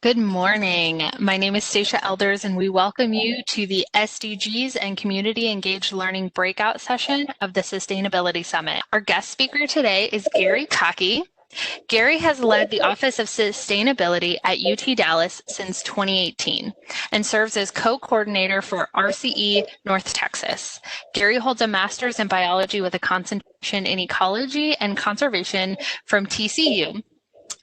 Good morning. My name is Stacia Elders, and we welcome you to the SDGs and Community Engaged Learning breakout session of the Sustainability Summit. Our guest speaker today is Gary Cocke. Gary has led the Office of Sustainability at UT Dallas since 2018 and serves as co-coordinator for RCE North Texas. Gary holds a master's in biology with a concentration in ecology and conservation from TCU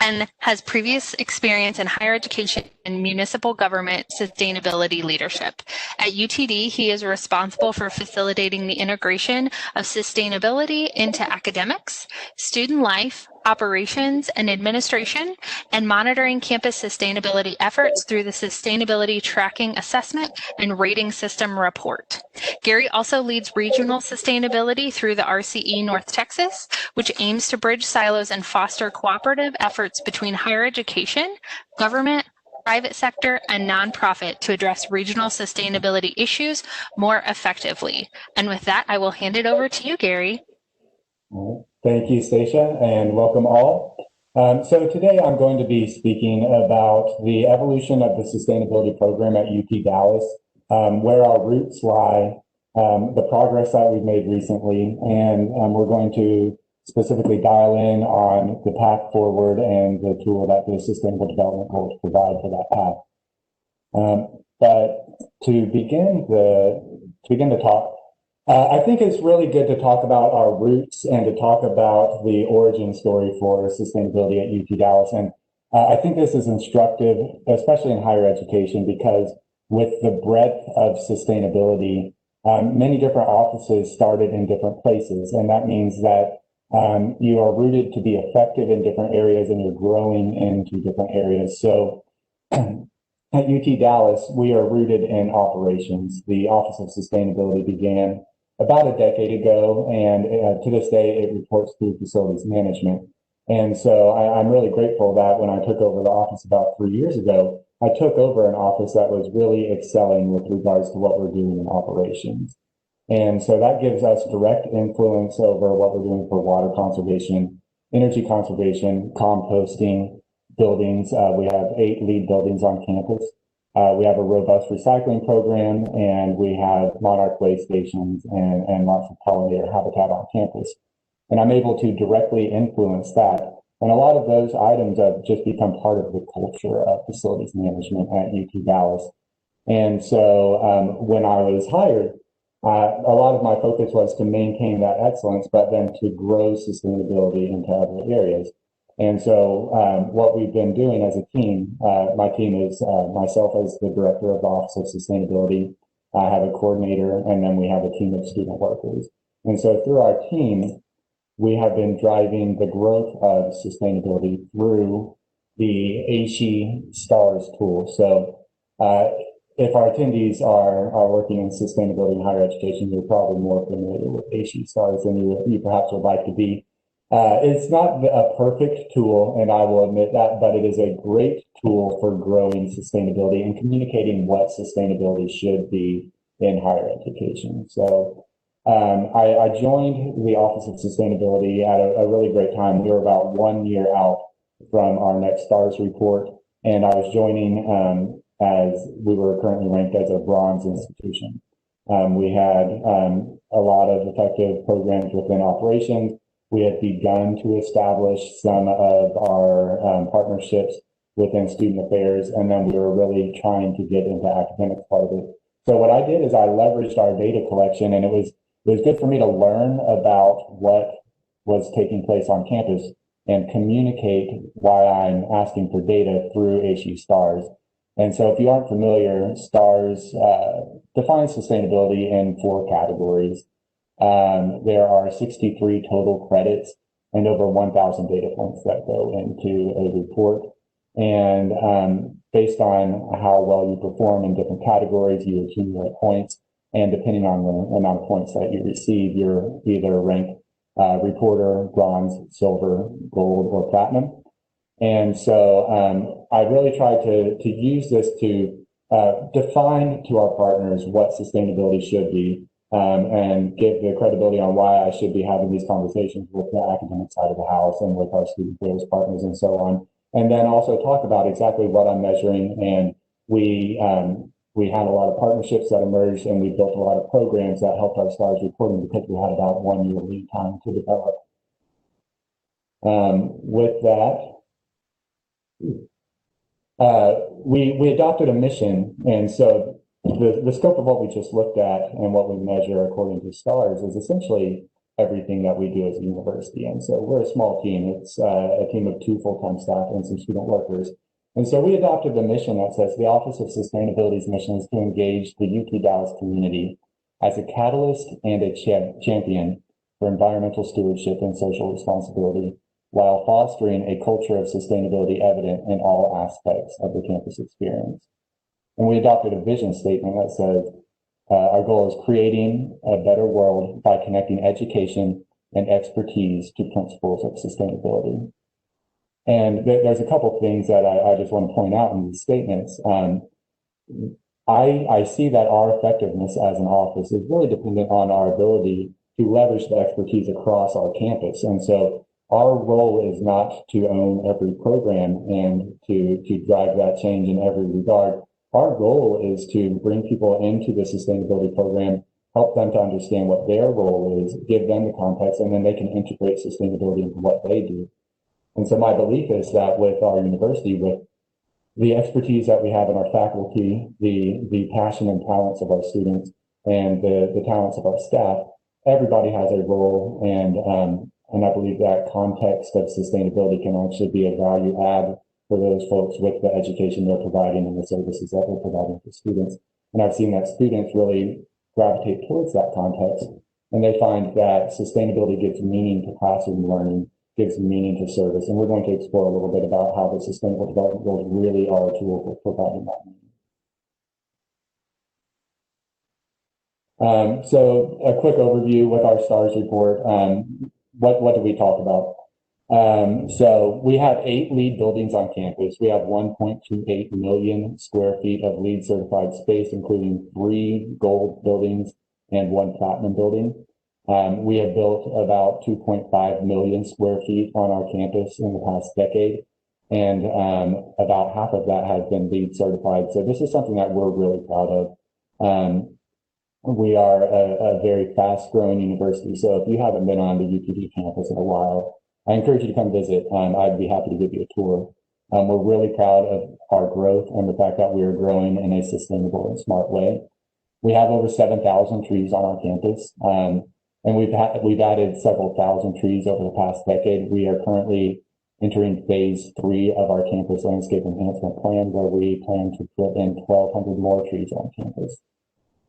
and has previous experience in higher education and municipal government sustainability leadership. At UTD, he is responsible for facilitating the integration of sustainability into academics, student life, operations, and administration, and monitoring campus sustainability efforts through the Sustainability Tracking Assessment and Rating System Report. Gary also leads regional sustainability through the RCE North Texas, which aims to bridge silos and foster cooperative efforts between higher education, government, private sector, and nonprofit to address regional sustainability issues more effectively. And with that, I will hand it over to you, Gary. Thank you, Stacia, and welcome all. So today I'm going to be speaking about the evolution of the sustainability program at UT Dallas, where our roots lie, the progress that we've made recently, and we're going to specifically dial in on the path forward and the tool that the Sustainable Development Goals provide for that path. But to begin the talk, I think it's really good to talk about our roots and to talk about the origin story for sustainability at UT Dallas. And I think this is instructive, especially in higher education, because with the breadth of sustainability, many different offices started in different places. And that means that you are rooted to be effective in different areas and you're growing into different areas. So at UT Dallas, we are rooted in operations. The Office of Sustainability began about a decade ago, and to this day, it reports through facilities management. And so I'm really grateful that when I took over the office about 3 years ago, I took over an office that was really excelling with regards to what we're doing in operations. And so that gives us direct influence over what we're doing for water conservation, energy conservation, composting, buildings. We have 8 LEED buildings on campus. We have a robust recycling program, and we have monarch way stations and lots of pollinator habitat on campus. And I'm able to directly influence that. And a lot of those items have just become part of the culture of facilities management at UT Dallas. And so when I was hired, a lot of my focus was to maintain that excellence, but then to grow sustainability into other areas. And so what we've been doing as a team, my team is myself as the director of the Office of Sustainability. I have a coordinator, and then we have a team of student workers. And so through our team, we have been driving the growth of sustainability through the ASHE STARS tool. So if our attendees are working in sustainability in higher education, you're probably more familiar with ASHE STARS than you perhaps would like to be. It's not a perfect tool, and I will admit that, but it is a great tool for growing sustainability and communicating what sustainability should be in higher education. So I joined the Office of Sustainability at a really great time. We were about 1 year out from our next STARS report, and I was joining as we were currently ranked as a bronze institution. We had a lot of effective programs within operations. We had begun to establish some of our partnerships within student affairs, and then we were really trying to get into academic part of it. So what I did is I leveraged our data collection, and it was good for me to learn about what was taking place on campus and communicate why I'm asking for data through ASHE STARS. And so if you aren't familiar, STARS defines sustainability in 4 categories. There are 63 total credits and over 1,000 data points that go into a report. And based on how well you perform in different categories, you accumulate points. And depending on the amount of points that you receive, you're either ranked reporter, bronze, silver, gold, or platinum. And so I really tried to use this to define to our partners what sustainability should be. And give the credibility on why I should be having these conversations with the academic side of the house and with our student affairs partners and so on. and then also talk about exactly what I'm measuring. And we had a lot of partnerships that emerged, and we built a lot of programs that helped our STARS reporting because we had about 1 year lead time to develop. With that, we adopted a mission, and so the scope of what we just looked at and what we measure according to STARS is essentially everything that we do as a university. And so we're a small team. It's a team of 2 full-time staff and some student workers. And so we adopted the mission that says the Office of Sustainability's mission is to engage the UT Dallas community as a catalyst and a champion for environmental stewardship and social responsibility, while fostering a culture of sustainability evident in all aspects of the campus experience. And we adopted a vision statement that says, our goal is creating a better world by connecting education and expertise to principles of sustainability. And there's a couple of things that I just want to point out in these statements. I see that our effectiveness as an office is really dependent on our ability to leverage the expertise across our campus. And so our role is not to own every program and to drive that change in every regard. Our goal is to bring people into the sustainability program, help them to understand what their role is, give them the context, and then they can integrate sustainability into what they do. And so my belief is that with our university, with the expertise that we have in our faculty, the passion and talents of our students, and the talents of our staff, everybody has a role, and I believe that context of sustainability can actually be a value add for those folks with the education they're providing and the services that they're providing for students. And I've seen that students really gravitate towards that context, and they find that sustainability gives meaning to classroom learning, gives meaning to service. And we're going to explore a little bit about how the sustainable development goals really are a tool for providing that meaning. So a quick overview with our STARS report. What did we talk about? So we have 8 LEED buildings on campus. We have 1.28 million square feet of LEED certified space, including 3 gold buildings and 1 platinum building. We have built about 2.5 million square feet on our campus in the past decade, and about half of that has been LEED certified. So this is something that we're really proud of. We are a very fast-growing university, so if you haven't been on the UTD campus in a while, I encourage you to come visit. I'd be happy to give you a tour. We're really proud of our growth and the fact that we are growing in a sustainable and smart way. We have over 7,000 trees on our campus, and we've added several thousand trees over the past decade. We are currently entering phase 3 of our campus landscape enhancement plan, where we plan to put in 1,200 more trees on campus.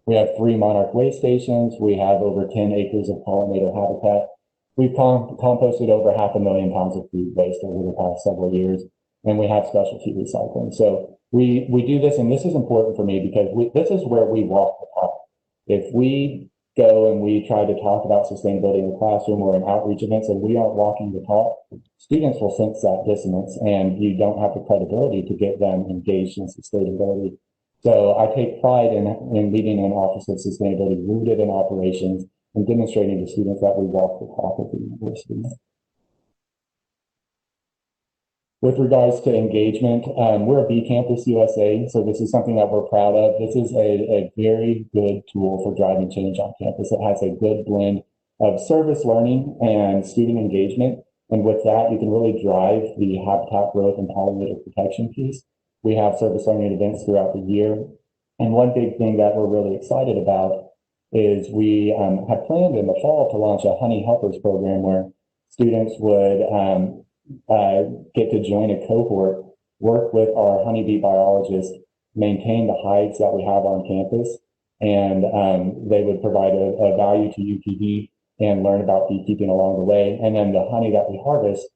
We have 3 monarch way stations. We have over 10 acres of pollinator habitat. We've composted over 500,000 pounds of food waste over the past several years, and we have specialty recycling. So we do this, and this is important for me because this is where we walk the talk. If we go and we try to talk about sustainability in the classroom or in outreach events and we aren't walking the talk, students will sense that dissonance, and you don't have the credibility to get them engaged in sustainability. So I take pride in leading an Office of Sustainability rooted in operations and demonstrating to students that we walk the talk at the university. With regards to engagement, we're a B Campus USA, so this is something that we're proud of. This is a very good tool for driving change on campus. It has a good blend of service learning and student engagement, and with that, you can really drive the habitat growth and pollinator protection piece. We have service learning events throughout the year, and one big thing that we're really excited about is we had planned in the fall to launch a Honey Helpers program where students would get to join a cohort, work with our honeybee biologist, maintain the hives that we have on campus, and they would provide a value to UTD and learn about beekeeping along the way. And then the honey that we harvest,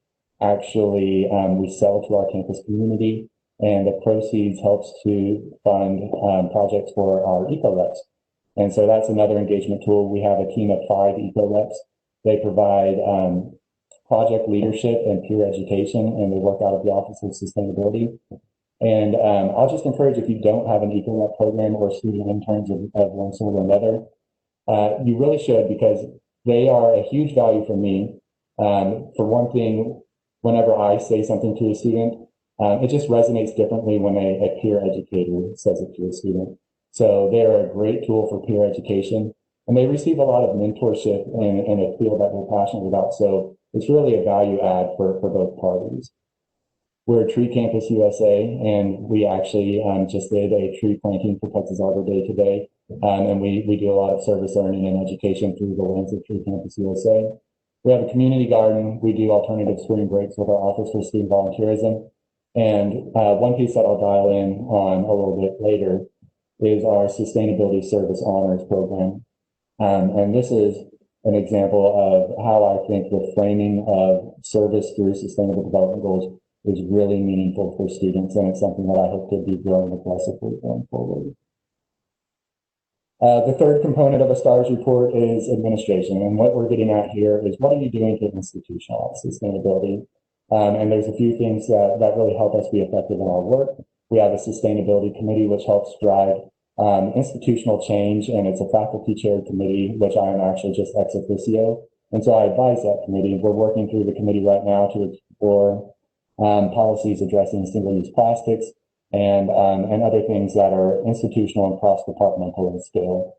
actually we sell to our campus community, and the proceeds helps to fund projects for our eco-reps. And so that's another engagement tool. We have a team of 5 eco-reps. They provide project leadership and peer education, and they work out of the Office of Sustainability. And I'll just encourage, if you don't have an eco-rep program or student interns of one sort or another, you really should, because they are a huge value for me. For one thing, whenever I say something to a student, It just resonates differently when a peer educator says it to a student. So they're a great tool for peer education, and they receive a lot of mentorship in a field that they're passionate about. So it's really a value add for both parties. We're Tree Campus USA, and we actually just did a tree planting for Texas Arbor Day today. And we do a lot of service learning and education through the lens of Tree Campus USA. We have a community garden. We do alternative spring breaks with our Office for Student Volunteerism. And one piece that I'll dial in on a little bit later is our Sustainability Service Honors Program. And this is an example of how I think the framing of service through Sustainable Development Goals is really meaningful for students, and it's something that I hope to be growing aggressively going forward. The third component of a STARS report is administration, and what we're getting at here is what are you doing to institutionalize sustainability? And there's a few things that really help us be effective in our work. We have a sustainability committee which helps drive institutional change, and it's a faculty chaired committee, which I am actually just ex officio. And so I advise that committee. We're working through the committee right now to explore policies addressing single-use plastics and other things that are institutional and cross-departmental in scale.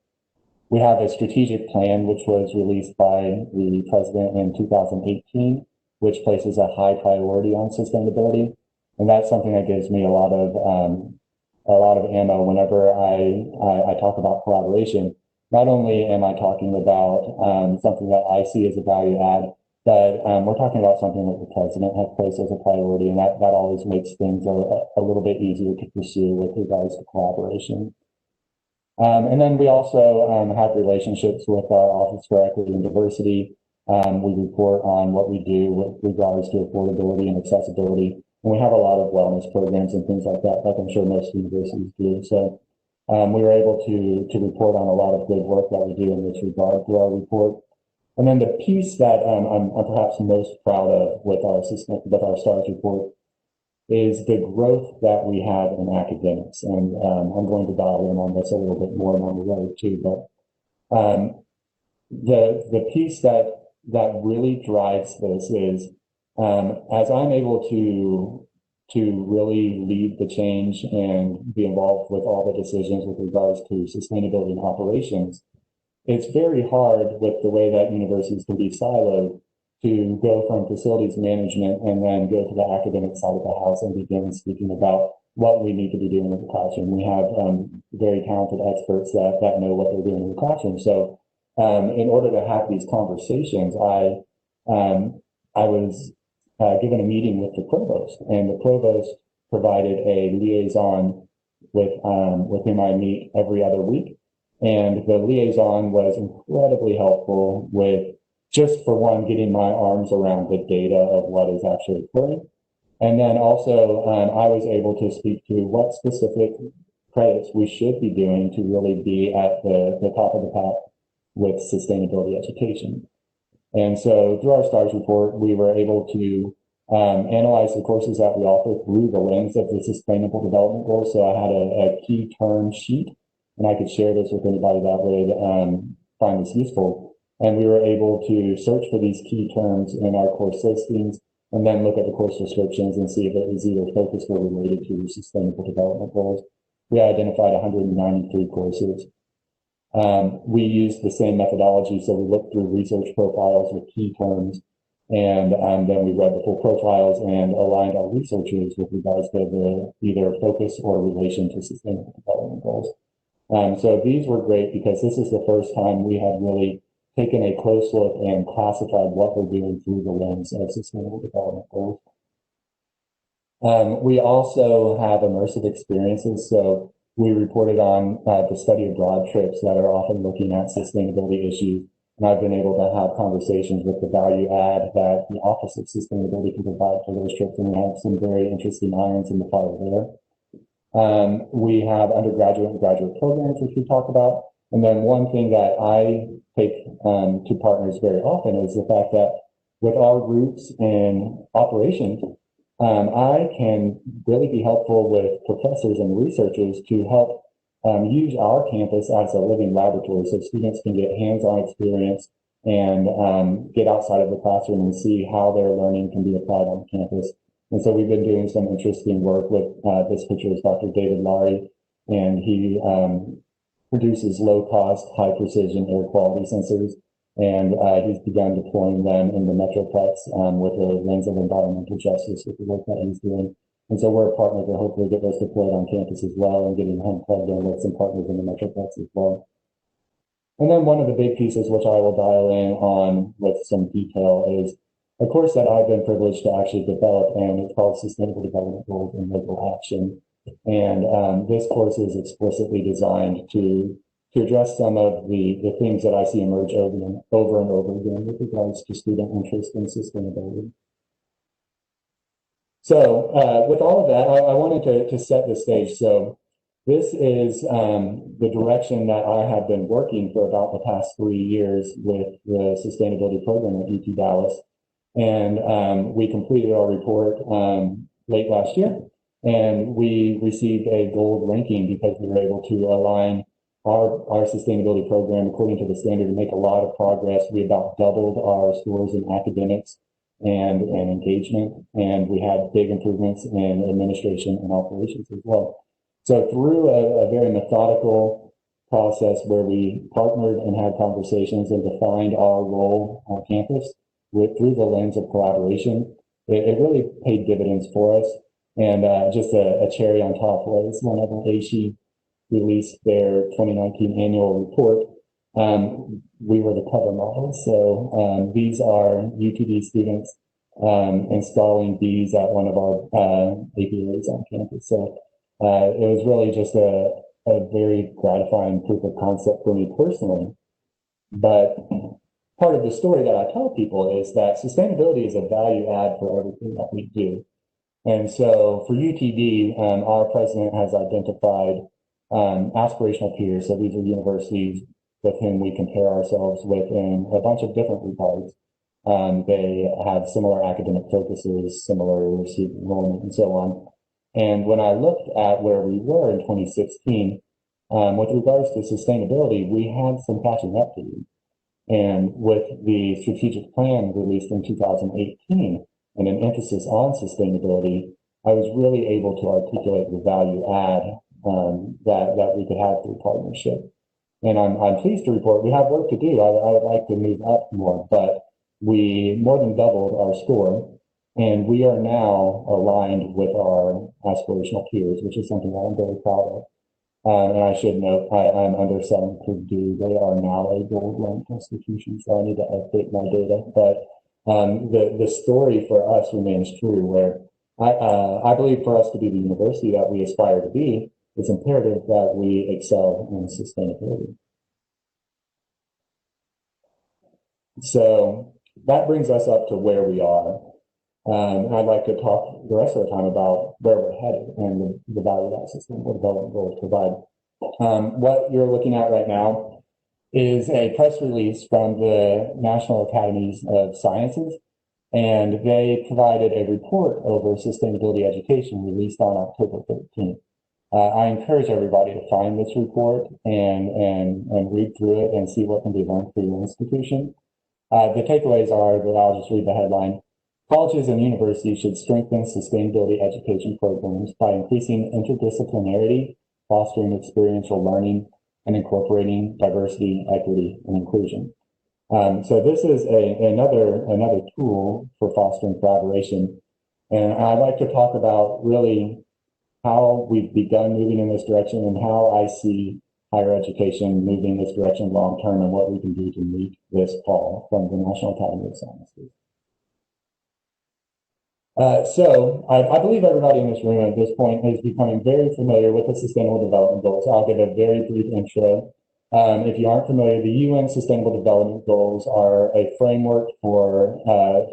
We have a strategic plan which was released by the president in 2018, which places a high priority on sustainability, and that's something that gives me a lot of ammo whenever I talk about collaboration. Not only am I talking about something that I see as a value add, but we're talking about something that the president has placed as a priority, and that always makes things a little bit easier to pursue with regards to collaboration. And then we also have relationships with our Office for Equity and Diversity. We report on what we do with regards to affordability and accessibility. And we have a lot of wellness programs and things like that, like I'm sure most universities do. So we were able to report on a lot of good work that we do in this regard through our report. And then the piece that I'm perhaps most proud of with our STARS report is the growth that we have in academics. And I'm going to dial in on this a little bit more on the road too. But the piece that really drives this is as I'm able to really lead the change and be involved with all the decisions with regards to sustainability and operations, it's very hard with the way that universities can be siloed to go from facilities management and then go to the academic side of the house and begin speaking about what we need to be doing in the classroom. We have very talented experts that know what they're doing in the classroom. So in order to have these conversations, I was given a meeting with the provost, and the provost provided a liaison with whom I meet every other week. And the liaison was incredibly helpful with, just for one, getting my arms around the data of what is actually occurring. And then also I was able to speak to what specific credits we should be doing to really be at the top of the pack with sustainability education. And so through our STARS report, we were able to analyze the courses that we offer through the lens of the Sustainable Development Goals. So I had a key term sheet, and I could share this with anybody that would find this useful. And we were able to search for these key terms in our course listings and then look at the course descriptions and see if it was either focused or related to Sustainable Development Goals. We identified 193 courses. We used the same methodology, so we looked through research profiles with key terms, and then we read the full profiles and aligned our researchers with regards to the either focus or relation to Sustainable Development Goals. So these were great because this is the first time we had really taken a close look and classified what we're doing through the lens of Sustainable Development Goals. We also have immersive experiences. So we reported on the study abroad trips that are often looking at sustainability issues. And I've been able to have conversations with the value add that the Office of Sustainability can provide for those trips. And we have some very interesting irons in the fire there. We have undergraduate and graduate programs, which we talk about. And then one thing that I take to partners very often is the fact that with our roots in operations, I can really be helpful with professors and researchers to help use our campus as a living laboratory so students can get hands-on experience and get outside of the classroom and see how their learning can be applied on campus. And so we've been doing some interesting work with this picture is Dr. David Laurie, and he produces low-cost, high-precision air quality sensors, and he's begun deploying them in the Metroplex with a lens of environmental justice with the work that he's doing. And so we're a partner to hopefully get those deployed on campus as well and getting them plugged in with some partners in the Metroplex as well. And then one of the big pieces, which I will dial in on with some detail, is a course that I've been privileged to actually develop, and it's called Sustainable Development Goals and Local Action. And this course is explicitly designed to address some of the themes that I see emerge over and over again with regards to student interest in sustainability. So with all of that, I wanted to set the stage. So this is the direction that I have been working for about the past 3 years with the sustainability program at UT Dallas. And we completed our report late last year, and we received a gold ranking because we were able to align our sustainability program according to the standard and make a lot of progress. We about doubled our scores in academics and engagement, and we had big improvements in administration and operations as well. So through a very methodical process where we partnered and had conversations and defined our role on campus through the lens of collaboration, it really paid dividends for us. And just a cherry on top was whenever ASHE released their 2019 annual report, we were the cover model. So these are UTD students installing these at one of our APAs on campus. So it was really just a very gratifying proof of concept for me personally. But part of the story that I tell people is that sustainability is a value add for everything that we do. And so for UTD, our president has identified aspirational peers. So these are universities with whom we compare ourselves with in a bunch of different regards. They have similar academic focuses, similar student enrollment, and so on. And when I looked at where we were in 2016, with regards to sustainability, we had some catching up to do. And with the strategic plan released in 2018 and an emphasis on sustainability, I was really able to articulate the value add that we could have through partnership. And I'm pleased to report we have work to do. I would like to move up more, but we more than doubled our score. And we are now aligned with our aspirational peers, which is something that I'm very proud of. And I should note, I'm underselling Purdue. They are now a gold-ranked institution, so I need to update my data. But the story for us remains true, where I believe for us to be the university that we aspire to be, it's imperative that we excel in sustainability. So that brings us up to where we are. And I'd like to talk the rest of the time about where we're headed and the value that sustainable development goals provide. What you're looking at right now is a press release from the National Academies of Sciences, and they provided a report over sustainability education released on October 13th. I encourage everybody to find this report and read through it and see what can be learned for your institution. The takeaways are that I'll just read the headline. Colleges and universities should strengthen sustainability education programs by increasing interdisciplinarity, fostering experiential learning, and incorporating diversity, equity, and inclusion. So this is another tool for fostering collaboration. And I'd like to talk about really how we've begun moving in this direction and how I see higher education moving in this direction long term and what we can do to meet this call from the National Academy of Sciences. So I believe everybody in this room at this point is becoming very familiar with the Sustainable Development Goals. I'll give a very brief intro. If you aren't familiar, the UN Sustainable Development Goals are a framework for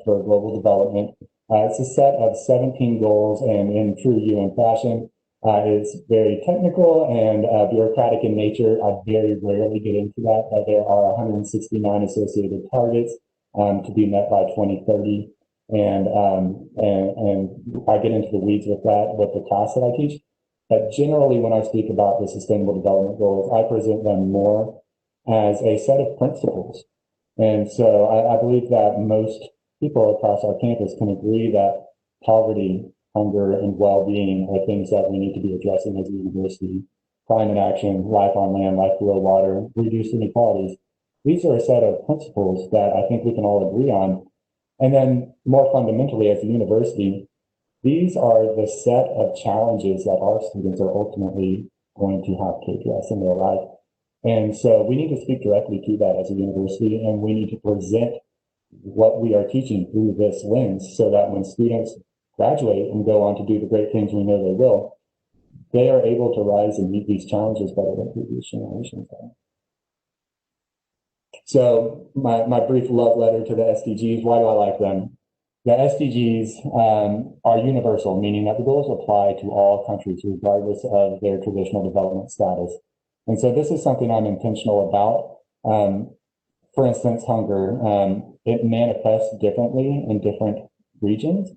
global development. It's a set of 17 goals, and in true UN fashion, it's very technical and bureaucratic in nature. I very rarely get into that, but there are 169 associated targets to be met by 2030. And I get into the weeds with that with the class that I teach. But generally, when I speak about the Sustainable Development Goals, I present them more as a set of principles. And so I believe that most people across our campus can agree that poverty, hunger, and well-being are things that we need to be addressing as a university. Climate action, life on land, life below water, reduced inequalities. These are a set of principles that I think we can all agree on. And then more fundamentally, as a university, these are the set of challenges that our students are ultimately going to have to address in their life. And so we need to speak directly to that as a university, and we need to present what we are teaching through this lens so that when students graduate and go on to do the great things we know they will, they are able to rise and meet these challenges better than previous generations have. So my brief love letter to the SDGs, why do I like them? The SDGs are universal, meaning that the goals apply to all countries regardless of their traditional development status. And so this is something I'm intentional about. For instance, hunger, it manifests differently in different regions.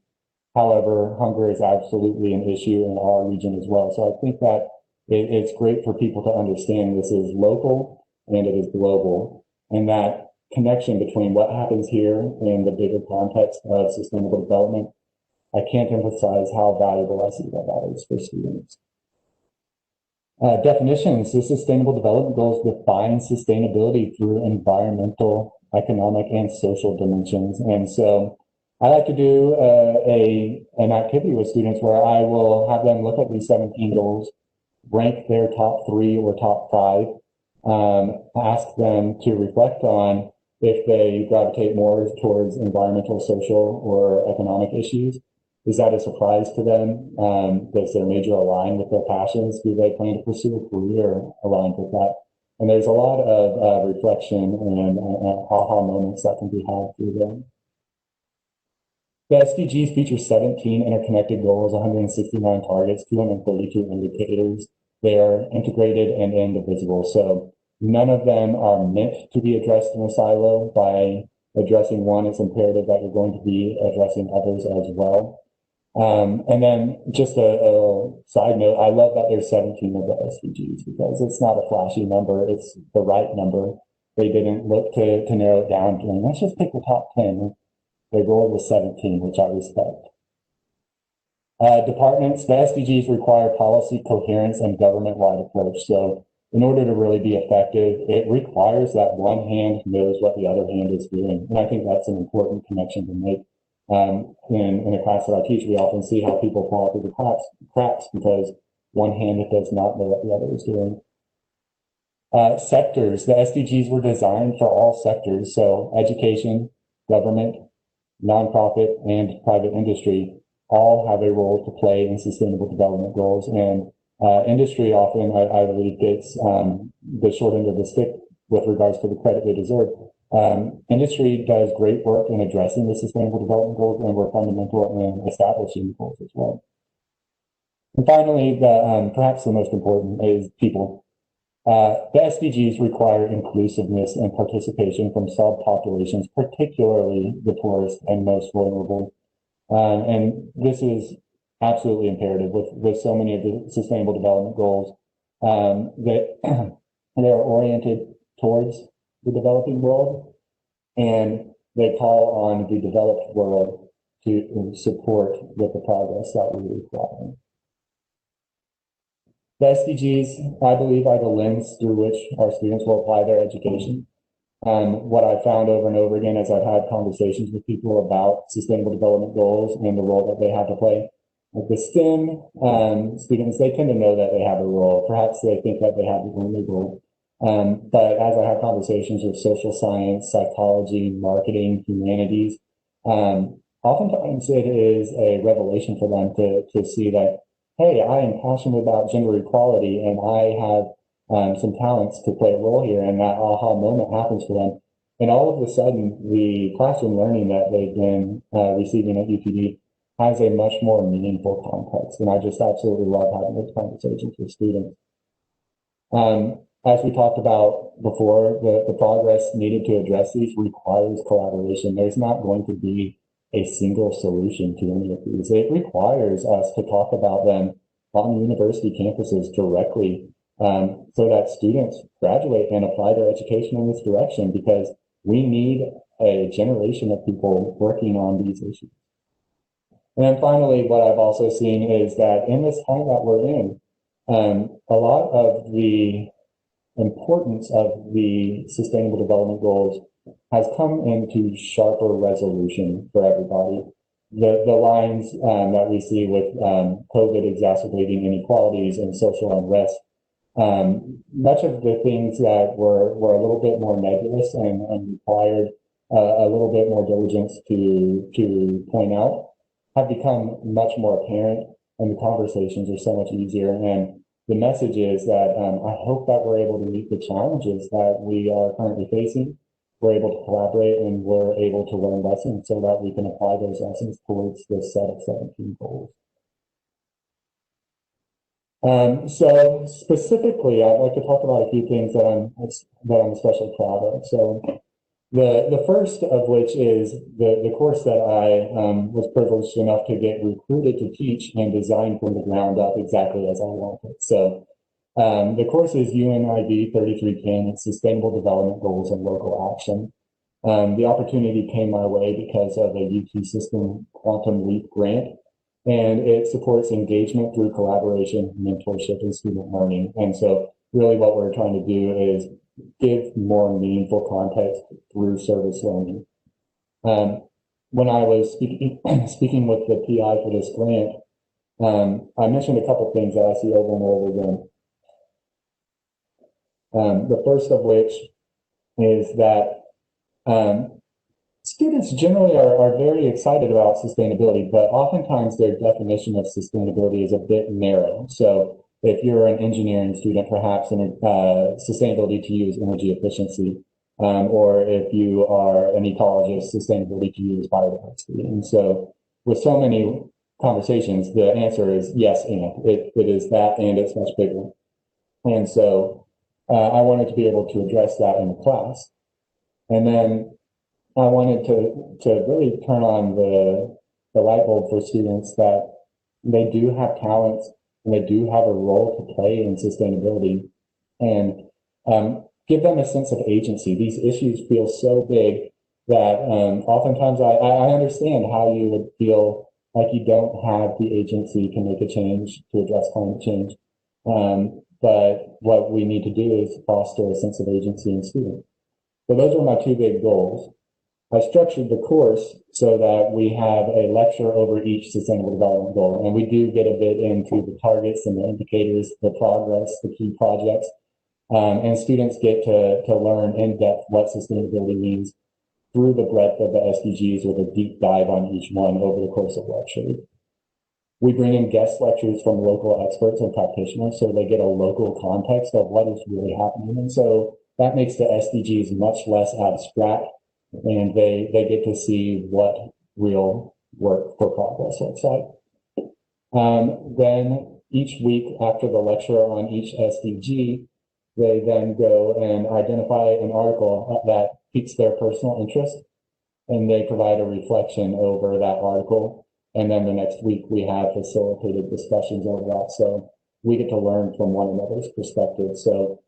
However, hunger is absolutely an issue in our region as well. So I think that it's great for people to understand this is local and it is global, and that connection between what happens here and the bigger context of sustainable development, I can't emphasize how valuable I see that is for students. Definitions, the Sustainable Development Goals define sustainability through environmental, economic, and social dimensions. And so I like to do an activity with students where I will have them look at these 17 goals, rank their top 3 or top 5, ask them to reflect on if they gravitate more towards environmental, social, or economic issues. Is that a surprise to them? Does their major align with their passions? Do they plan to pursue a career aligned with that? And there's a lot of reflection and aha moments that can be had through them. The SDGs feature 17 interconnected goals, 169 targets, 232 indicators. They are integrated and indivisible. So none of them are meant to be addressed in a silo. By addressing one, it's imperative that you're going to be addressing others as well. And then just a side note, I love that there's 17 of the SDGs because it's not a flashy number, it's the right number. They didn't look to narrow it down to, let's just pick the top 10. They rolled with 17, which I respect. Departments, the SDGs require policy coherence and government-wide approach. So in order to really be effective, it requires that one hand knows what the other hand is doing. And I think that's an important connection to make. In a class that I teach, we often see how people fall through the cracks because one hand does not know what the other is doing. Sectors, the SDGs were designed for all sectors. So education, government, nonprofit, and private industry all have a role to play in sustainable development goals. And industry often, I believe, gets the short end of the stick with regards to the credit they deserve. Industry does great work in addressing the sustainable development goals, and we're fundamental in establishing goals as well. And finally, perhaps the most important is people. The SDGs require inclusiveness and participation from subpopulations, particularly the poorest and most vulnerable. And this is absolutely imperative with so many of the sustainable development goals that they are oriented towards the developing world, and they call on the developed world to support with the progress that we require. The SDGs, I believe, are the lens through which our students will apply their education. What I've found over and over again as I've had conversations with people about sustainable development goals and the role that they have to play, like the STEM students, they tend to know that they have a role. Perhaps they think that they have the only role. But as I have conversations with social science, psychology, marketing, humanities, oftentimes it is a revelation for them to see that, hey, I am passionate about gender equality and I have some talents to play a role here, and that aha moment happens for them. And all of a sudden, the classroom learning that they've been receiving at UTD has a much more meaningful context. And I just absolutely love having those conversations with students. As we talked about before, the progress needed to address these requires collaboration. There's not going to be a single solution to any of these. It requires us to talk about them on university campuses directly so that students graduate and apply their education in this direction, because we need a generation of people working on these issues. And then finally, what I've also seen is that in this time that we're in, a lot of the importance of the Sustainable Development Goals has come into sharper resolution for everybody. The lines that we see with COVID exacerbating inequalities and social unrest, much of the things that were a little bit more nebulous and required a little bit more diligence to point out have become much more apparent, and the conversations are so much easier. And the message is that I hope that we're able to meet the challenges that we are currently facing. We're able to collaborate and we're able to learn lessons so that we can apply those lessons towards this set of 17 goals. So specifically, I'd like to talk about a few things that I'm especially proud of. So the first of which is the course that I was privileged enough to get recruited to teach and design from the ground up exactly as I wanted. So the course is UNID 3310, it's Sustainable Development Goals and Local Action. The opportunity came my way because of a UT System Quantum Leap grant, and it supports engagement through collaboration, mentorship, and student learning. And so really what we're trying to do is give more meaningful context through service learning. When I was speaking with the PI for this grant, I mentioned a couple things that I see over and over again. The first of which is that students generally are very excited about sustainability, but oftentimes their definition of sustainability is a bit narrow. So if you're an engineering student, perhaps sustainability to you is energy efficiency, or if you are an ecologist, sustainability to you is biodiversity. And so with so many conversations, the answer is yes, and it is that, and it's much bigger. And so I wanted to be able to address that in the class. And then I wanted to really turn on the light bulb for students that they do have talents and they do have a role to play in sustainability, and give them a sense of agency. These issues feel so big that oftentimes I understand how you would feel like you don't have the agency to make a change, to address climate change. But what we need to do is foster a sense of agency in students. So those are my two big goals. I structured the course so that we have a lecture over each sustainable development goal, and we do get a bit into the targets and the indicators, the progress, the key projects, and students get to learn in depth what sustainability means through the breadth of the SDGs with a deep dive on each one over the course of lecture. We bring in guest lectures from local experts and practitioners so they get a local context of what is really happening, and so that makes the SDGs much less abstract, and they get to see what real work for progress looks like. Then each week after the lecture on each SDG, they then go and identify an article that piques their personal interest, and they provide a reflection over that article. And then the next week we have facilitated discussions over that. So we get to learn from one another's perspective. So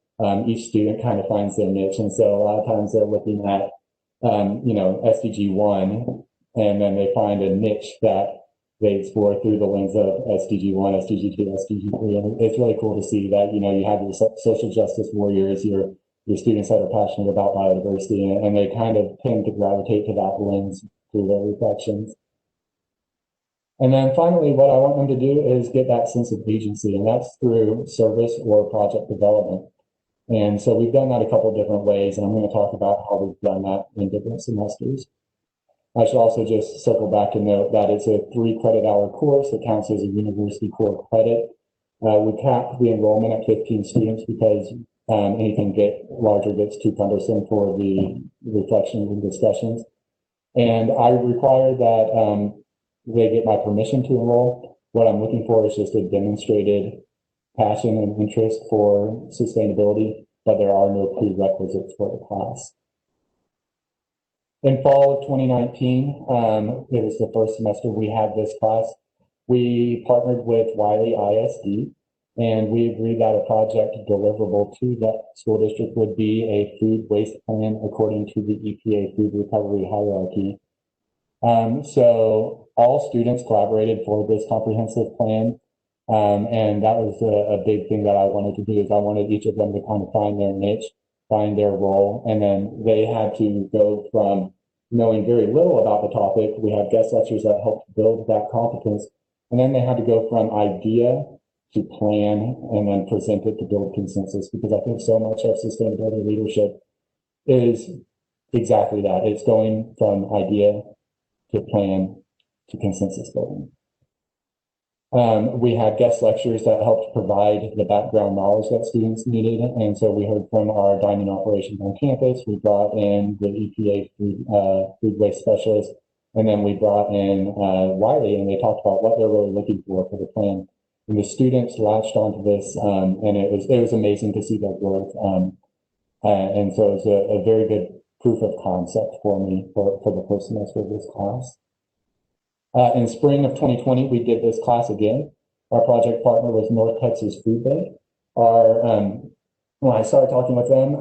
each student kind of finds their niche. And so a lot of times they're looking at SDG 1, and then they find a niche that they explore through the lens of SDG 1, SDG 2, SDG 3. And it's really cool to see that, you have your social justice warriors, your students that are passionate about biodiversity, and they kind of tend to gravitate to that lens through their reflections. And then finally, what I want them to do is get that sense of agency, and that's through service or project development. And so we've done that a couple of different ways, and I'm going to talk about how we've done that in different semesters. I should also just circle back and note that it's a 3 credit hour course. It counts as a university core credit. We cap the enrollment at 15 students because anything larger gets too cumbersome for the reflections and discussions. And I require that they get my permission to enroll. What I'm looking for is just a demonstrated passion and interest for sustainability, but there are no prerequisites for the class. In fall of 2019, it was the first semester we had this class. We partnered with Wiley ISD, and we agreed that a project deliverable to that school district would be a food waste plan according to the EPA food recovery hierarchy. So all students collaborated for this comprehensive plan. And that was a big thing that I wanted to do is I wanted each of them to kind of find their niche, find their role. And then they had to go from knowing very little about the topic. We had guest lectures that helped build that competence. And then they had to go from idea to plan and then present it to build consensus, because I think so much of sustainability leadership is exactly that. It's going from idea to plan to consensus building. We had guest lectures that helped provide the background knowledge that students needed. And so we heard from our dining operations on campus. We brought in the EPA food waste specialist, and then we brought in Wiley, and they talked about what they're really looking for the plan. And the students latched onto this, and it was amazing to see their growth. And so it was a very good proof of concept for me for the first semester of this class. In spring of 2020, we did this class again. Our project partner was North Texas Food Bank. When I started talking with them,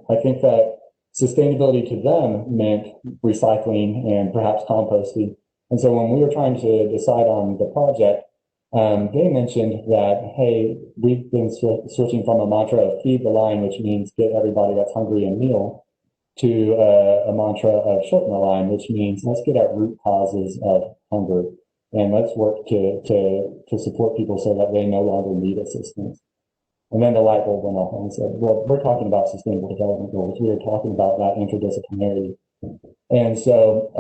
I think that sustainability to them meant recycling and perhaps composting. And so when we were trying to decide on the project, they mentioned that, hey, we've been switching from a mantra of feed the line, which means get everybody that's hungry a meal, to a mantra of shorten the line, which means let's get at root causes of hunger and let's work to support people so that they no longer need assistance. And then the light bulb went off and said, well, we're talking about sustainable development goals. We are talking about that interdisciplinarity. And so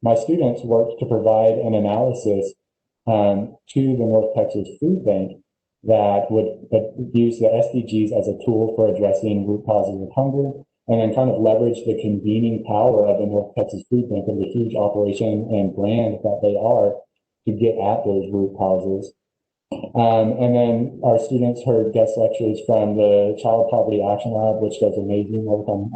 my students worked to provide an analysis to the North Texas Food Bank that would use the SDGs as a tool for addressing root causes of hunger, and then kind of leverage the convening power of the North Texas Food Bank and the huge operation and brand that they are to get at those root causes. And then our students heard guest lectures from the Child Poverty Action Lab, which does amazing work on,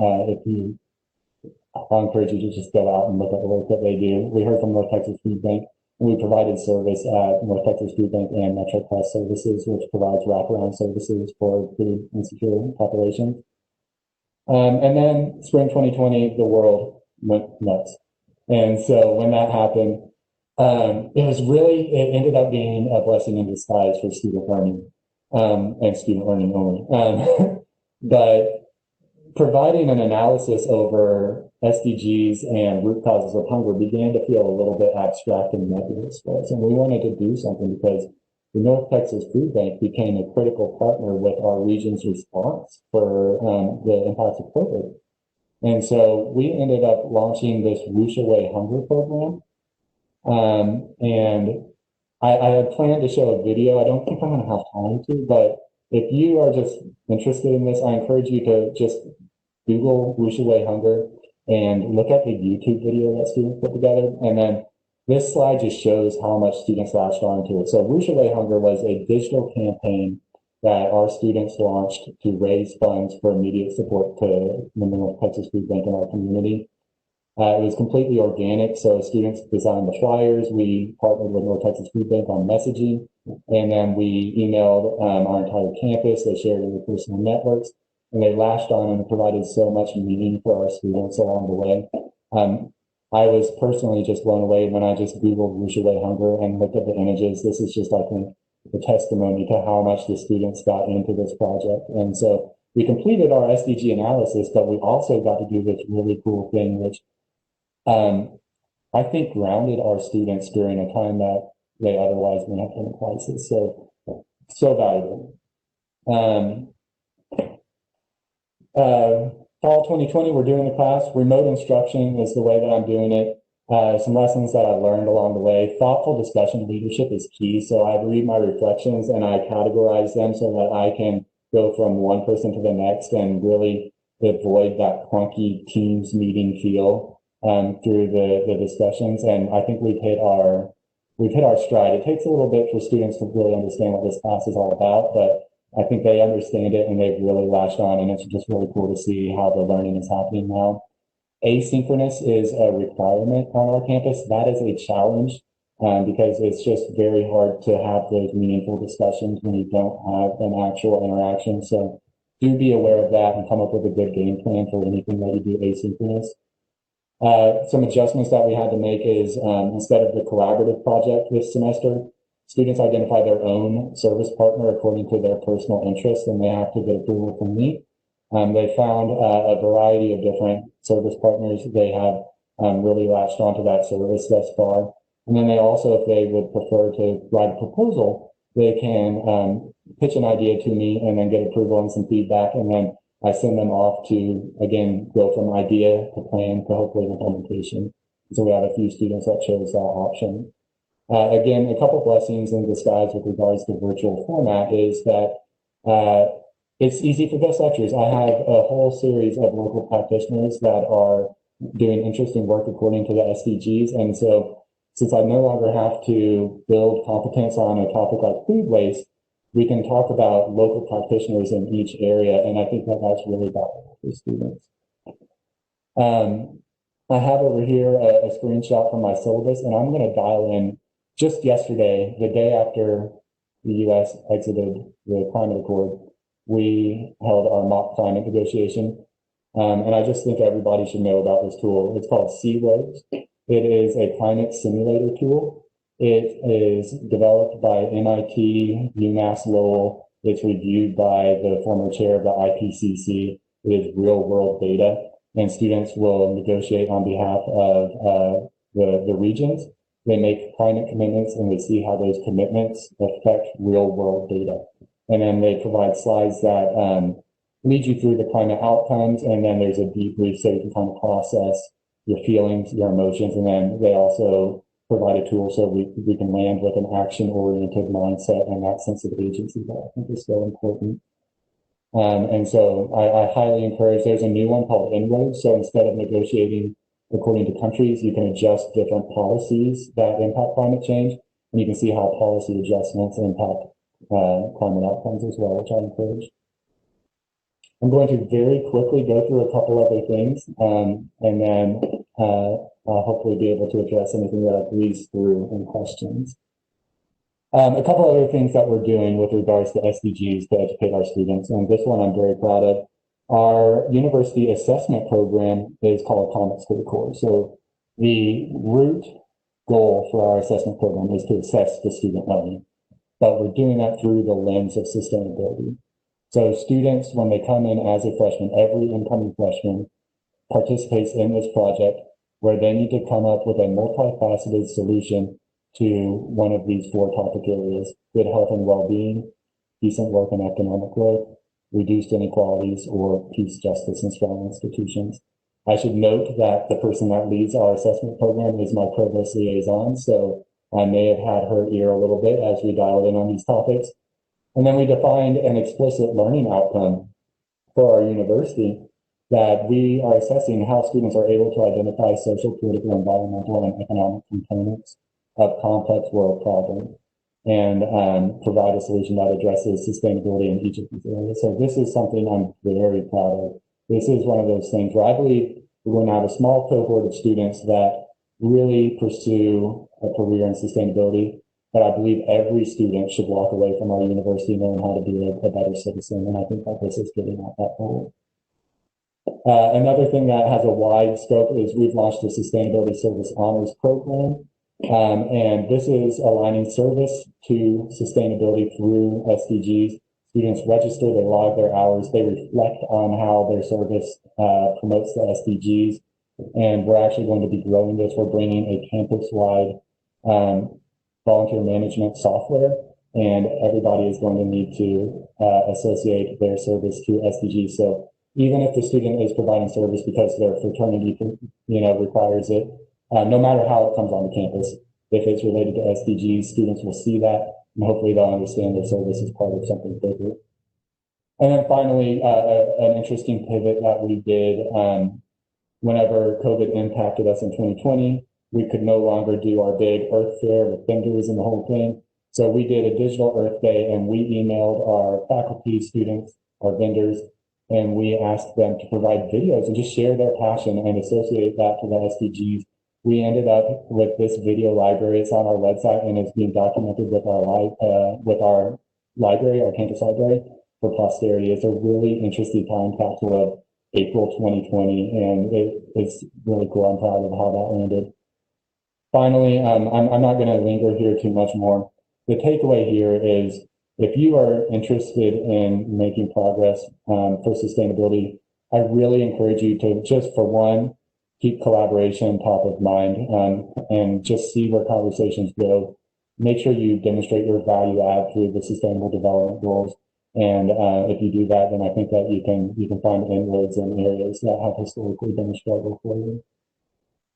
I'll encourage you to just go out and look at the work that they do. We heard from North Texas Food Bank, and we provided service at North Texas Food Bank and Metro Quest Services, which provides wraparound services for food insecure populations. And then spring 2020, the world went nuts. And so when that happened, it ended up being a blessing in disguise for student learning, and student learning only. But providing an analysis over SDGs and root causes of hunger began to feel a little bit abstract and nebulous for us. And we wanted to do something because the North Texas Food Bank became a critical partner with our region's response for the impacts of COVID. And so we ended up launching this Whoosh Away Hunger program. And I had planned to show a video. I don't think I'm going to have time to, but if you are just interested in this, I encourage you to just Google Whoosh Away Hunger and look at the YouTube video that students put together. And then this slide just shows how much students latched onto it. So Whoosh Away Hunger was a digital campaign that our students launched to raise funds for immediate support to the North Texas Food Bank in our community. It was completely organic, so students designed the flyers. We partnered with North Texas Food Bank on messaging, and then we emailed our entire campus. They shared it in their personal networks, and they latched on and provided so much meaning for our students along the way. I was personally just blown away when I just Googled Whoosh Away Hunger and looked at the images. This is just, I think, a testimony to how much the students got into this project. And so we completed our SDG analysis, but we also got to do this really cool thing, which I think grounded our students during a time that they otherwise may have been in crisis. So valuable. Fall 2020, we're doing the class. Remote instruction is the way that I'm doing it. Some lessons that I learned along the way. Thoughtful discussion leadership is key. So I read my reflections and I categorize them so that I can go from one person to the next and really avoid that clunky Teams meeting feel through the discussions. And I think we've hit our stride. It takes a little bit for students to really understand what this class is all about, but I think they understand it and they've really latched on, and it's just really cool to see how the learning is happening now. Asynchronous is a requirement on our campus. That is a challenge because it's just very hard to have those meaningful discussions when you don't have an actual interaction. So do be aware of that and come up with a good game plan for anything that you do asynchronous. Some adjustments that we had to make is instead of the collaborative project this semester, students identify their own service partner according to their personal interests, and they have to get approval from me. They found a variety of different service partners. They have really latched onto that service thus far. And then they also, if they would prefer to write a proposal, they can pitch an idea to me and then get approval and some feedback. And then I send them off to, again, go from idea to plan to hopefully implementation. So we have a few students that chose that option. Again, a couple blessings in disguise with regards to virtual format is that it's easy for guest lectures. I have a whole series of local practitioners that are doing interesting work according to the SDGs. And so since I no longer have to build competence on a topic like food waste, we can talk about local practitioners in each area. And I think that that's really valuable for students. I have over here a screenshot from my syllabus, and I'm going to dial in just yesterday, the day after the U.S. exited the climate accord. We held our mock climate negotiation. And I just think everybody should know about this tool. It's called C-Rose. It is a climate simulator tool. It is developed by MIT, UMass Lowell. It's reviewed by the former chair of the IPCC. It is real world data, and students will negotiate on behalf of the regions. They make climate commitments, and they see how those commitments affect real world data. And then they provide slides that lead you through the climate outcomes, and then there's a debrief so you can kind of process your feelings, your emotions, and then they also provide a tool so we can land with an action-oriented mindset and that sense of agency that I think is so important. And so I highly encourage, there's a new one called Inroads. So instead of negotiating according to countries, you can adjust different policies that impact climate change, and you can see how policy adjustments impact climate outcomes as well, which I encourage. I'm going to very quickly go through a couple other things, and then I'll hopefully be able to address anything that I breeze through in questions. A couple other things that we're doing with regards to SDGs to educate our students, and this one I'm very proud of. Our university assessment program is called Common Score Core. So the root goal for our assessment program is to assess the student learning, but we're doing that through the lens of sustainability. So students, when they come in as a freshman, every incoming freshman participates in this project where they need to come up with a multifaceted solution to one of these four topic areas: good health and well-being, decent work and economic growth, reduced inequalities, or peace, justice, and strong institutions. I should note that the person that leads our assessment program is my provost liaison, so I may have had her ear a little bit as we dialed in on these topics. And then we defined an explicit learning outcome for our university that we are assessing how students are able to identify social, political, environmental, and economic components of complex world problems and provide a solution that addresses sustainability in each of these areas. So this is something I'm very proud of. This is one of those things where I believe we're going to have a small cohort of students that really pursue a career in sustainability, but I believe every student should walk away from our university knowing how to be a better citizen, and I think that this is getting at that goal. Another thing that has a wide scope is we've launched a Sustainability Service Honors Program, and this is aligning service to sustainability through SDGs. Students register, they log their hours, they reflect on how their service promotes the SDGs, and we're actually going to be growing this. We're bringing a campus-wide volunteer management software, and everybody is going to need to associate their service to SDGs. So even if the student is providing service because their fraternity, requires it, no matter how it comes on the campus, if it's related to SDGs, students will see that, and hopefully they'll understand their service is part of something bigger. And then finally, an interesting pivot that we did whenever COVID impacted us in 2020, we could no longer do our big Earth Fair with vendors and the whole thing. So we did a digital Earth Day, and we emailed our faculty, students, our vendors, and we asked them to provide videos and just share their passion and associate that to the SDGs. We ended up with this video library. It's on our website, and it's being documented with our library, our campus library, for posterity. It's a really interesting time capsule of April 2020, and it's really cool. I'm proud of how that landed. Finally, I'm not going to linger here too much more. The takeaway here is if you are interested in making progress for sustainability, I really encourage you to just, for one, keep collaboration top of mind and just see where conversations go. Make sure you demonstrate your value add through the Sustainable Development Goals. And if you do that, then I think that you can find inroads in areas that have historically been a struggle for you.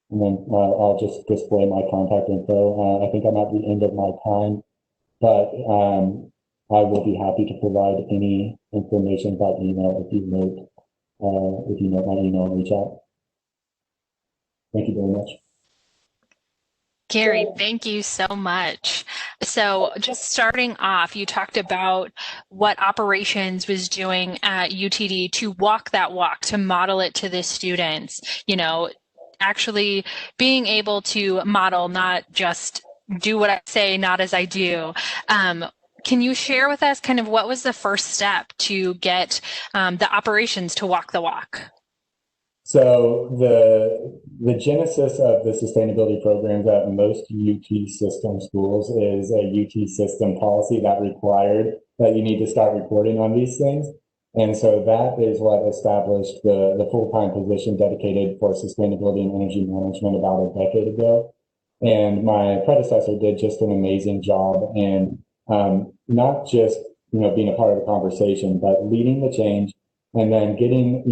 And then I'll just display my contact info. I think I'm at the end of my time, but I will be happy to provide any information by email if you note my email and reach out. Thank you very much. Gary, thank you so much. So just starting off, you talked about what operations was doing at UTD to walk that walk, to model it to the students, actually being able to model, not just do what I say, not as I do. Can you share with us kind of what was the first step to get the operations to walk the walk? So the genesis of the sustainability programs at most UT system schools is a UT system policy that required that you need to start reporting on these things. And so that is what established the full-time position dedicated for sustainability and energy management about a decade ago. And my predecessor did just an amazing job in not just being a part of the conversation, but leading the change and then getting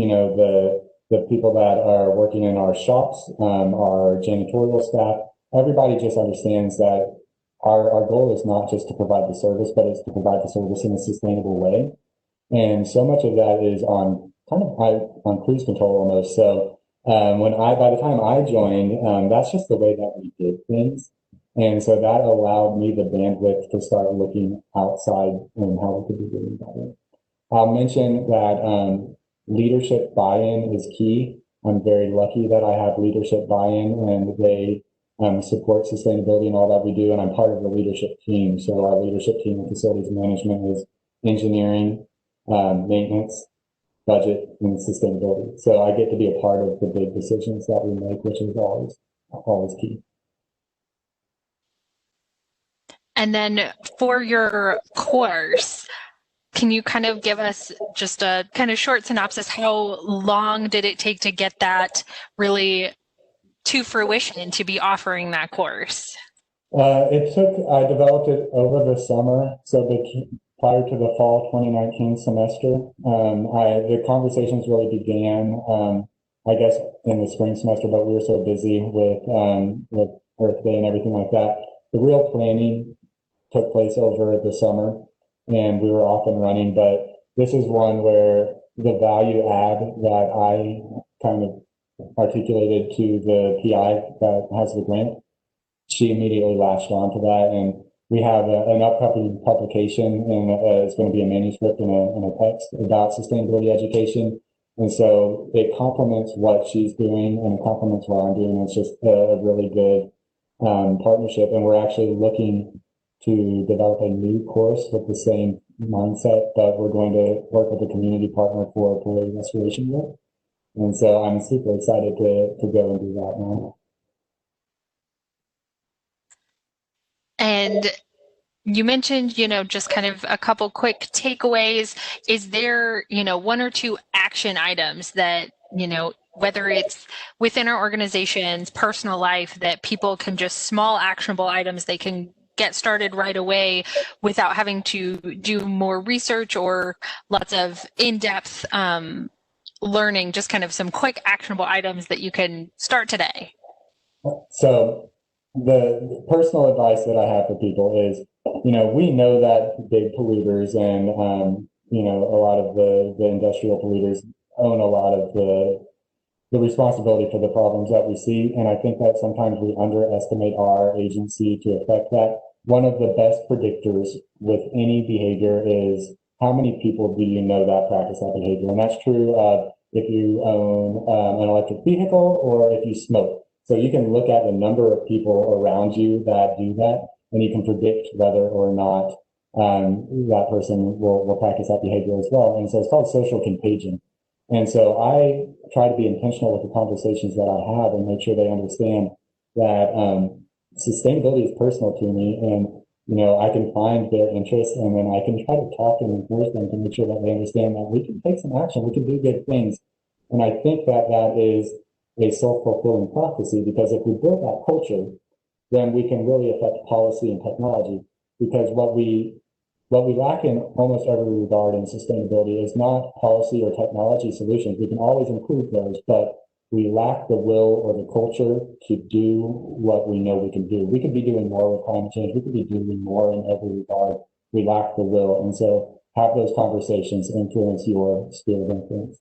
the people that are working in our shops, our janitorial staff, everybody just understands that our goal is not just to provide the service, but it's to provide the service in a sustainable way. And so much of that is on on cruise control almost. So by the time I joined, that's just the way that we did things. And so that allowed me the bandwidth to start looking outside and how we could be doing better. I'll mention that leadership buy-in is key. I'm very lucky that I have leadership buy-in and they support sustainability and all that we do. And I'm part of the leadership team. So our leadership team in facilities management is engineering, maintenance, budget, and sustainability. So I get to be a part of the big decisions that we make, which is always key. And then for your course, can you kind of give us just a kind of short synopsis? How long did it take to get that really to fruition to be offering that course? I developed it over the summer. So prior to the fall 2019 semester, the conversations really began, I guess, in the spring semester, but we were so busy with Earth Day and everything like that. The real planning took place over the summer and we were off and running, but this is one where the value add that I kind of articulated to the PI that has the grant, she immediately latched on to that. And we have an upcoming publication, and it's going to be a manuscript and a text about sustainability education. And so it complements what she's doing and it complements what I'm doing. It's just a really good partnership. And we're actually looking to develop a new course with the same mindset, but we're going to work with a community partner for employee restoration work. And so I'm super excited to go and do that now. And you mentioned, just kind of a couple quick takeaways. Is there, one or two action items that, whether it's within our organization's personal life, that people can just small actionable items they can get started right away without having to do more research or lots of in-depth learning, just kind of some quick actionable items that you can start today? So the personal advice that I have for people is, we know that big polluters and, a lot of the industrial polluters own a lot of the responsibility for the problems that we see. And I think that sometimes we underestimate our agency to affect that. One of the best predictors with any behavior is how many people do you know that practice that behavior? And that's true if you own an electric vehicle or if you smoke. So you can look at the number of people around you that do that, and you can predict whether or not that person will practice that behavior as well. And so it's called social contagion. And so I try to be intentional with the conversations that I have and make sure they understand that sustainability is personal to me, and I can find their interests, and then I can try to talk and encourage them to make sure that they understand that we can take some action, we can do good things. And I think that that is a self-fulfilling prophecy, because if we build that culture, then we can really affect policy and technology. Because what we lack in almost every regard in sustainability is not policy or technology solutions. We can always improve those, but we lack the will or the culture to do what we know we can do. We could be doing more with climate change. We could be doing more in every regard. We lack the will. And so have those conversations influence your sphere of influence.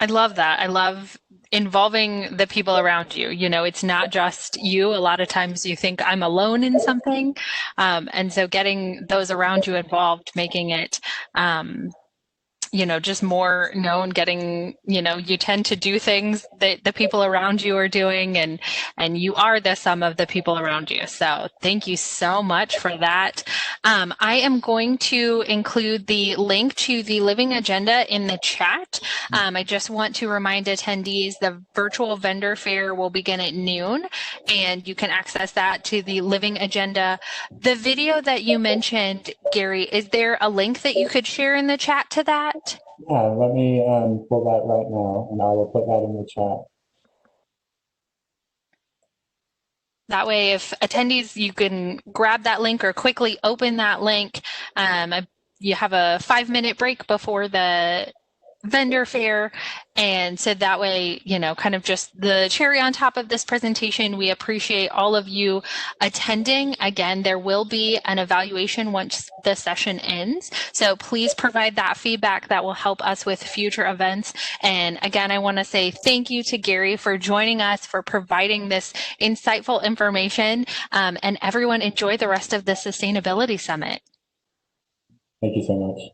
I love that. I love involving the people around you. It's not just you. A lot of times you think I'm alone in something. And so getting those around you involved, making it, just more known, getting, you tend to do things that the people around you are doing, and you are the sum of the people around you. So thank you so much for that. I am going to include the link to the Living Agenda in the chat. I just want to remind attendees the virtual vendor fair will begin at noon, and you can access that to the Living Agenda. The video that you mentioned, Gary, is there a link that you could share in the chat to that? Yeah, let me pull that right now, and I will put that in the chat. That way, if attendees, you can grab that link or quickly open that link. You have a 5-minute break before the vendor fair. And so that way, kind of just the cherry on top of this presentation, we appreciate all of you attending. Again, there will be an evaluation once the session ends. So please provide that feedback that will help us with future events. And again, I want to say thank you to Gary for joining us, for providing this insightful information, and everyone enjoy the rest of the Sustainability Summit. Thank you so much.